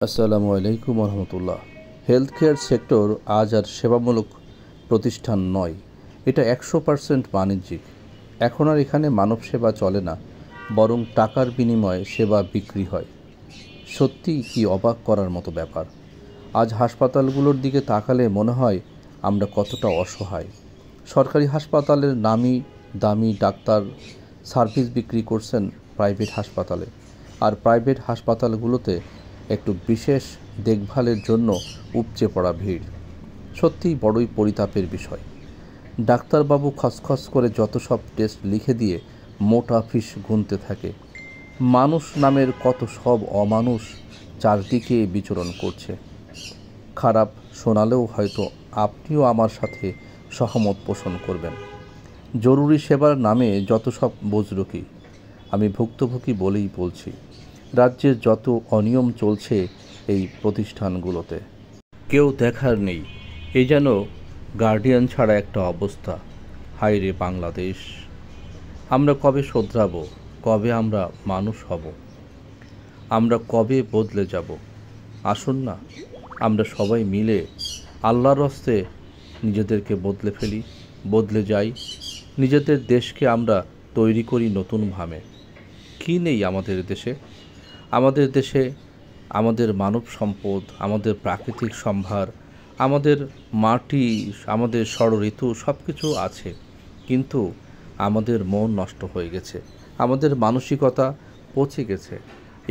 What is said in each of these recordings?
আসসালামু আলাইকুম রহমতুল্লাহ। Health care sector আজ আর সেবামূলক প্রতিষ্ঠান নয়, এটা 100% বাণিজ্যিক। এখন আর এখানে মানব সেবা চলে না, বরং টাকার বিনিময়ে সেবা বিক্রি হয়। সত্যিই কি অবাক করার মতো ব্যাপার। আজ হাসপাতালগুলোর দিকে তাকালে মনে হয় আমরা কতটা অসহায়। সরকারি হাসপাতালের নামি দামি ডাক্তার সার্ভিস বিক্রি করছেন প্রাইভেট হাসপাতালে, আর প্রাইভেট হাসপাতালগুলোতে একটু বিশেষ দেখভালের জন্য উপচে পড়া ভিড়। সত্যিই বড়ই পরিতাপের বিষয়। ডাক্তারবাবু খসখস করে যত সব টেস্ট লিখে দিয়ে মোটা ফিস গুনতে থাকে। মানুষ নামের কত সব অমানুষ চারদিকে বিচরণ করছে। খারাপ শোনালেও হয়তো আপনিও আমার সাথে সহমত পোষণ করবেন। জরুরি সেবার নামে যত সব বুজরুকি, আমি ভুক্তভোগী বলেই বলছি। রাজ্যের যত অনিয়ম চলছে এই প্রতিষ্ঠানগুলোতে, কেউ দেখার নেই। এই যেন গার্ডিয়ান ছাড়া একটা অবস্থা। হায় রে বাংলাদেশ! আমরা কবে শোধরাব? কবে আমরা মানুষ হব? আমরা কবে বদলে যাব? আসুন না, আমরা সবাই মিলে আল্লাহর হস্তে নিজেদেরকে বদলে ফেলি, বদলে যাই। নিজেদের দেশকে আমরা তৈরি করি নতুনভাবে। কি নেই আমাদের দেশে? আমাদের দেশে আমাদের মানব সম্পদ, আমাদের প্রাকৃতিক সম্ভার, আমাদের মাটি, আমাদের ষড়ঋতু সব কিছু আছে, কিন্তু আমাদের মন নষ্ট হয়ে গেছে, আমাদের মানসিকতা পচে গেছে।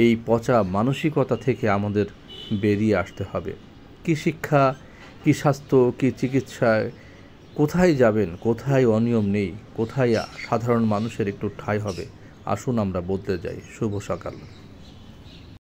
এই পচা মানসিকতা থেকে আমাদের বেরিয়ে আসতে হবে। কি শিক্ষা, কি স্বাস্থ্য, কি চিকিৎসায় কোথায় যাবেন? কোথায় অনিয়ম নেই? কোথায় সাধারণ মানুষের একটু ঠাঁই হবে? আসুন আমরা বদলে যাই। শুভ সকাল।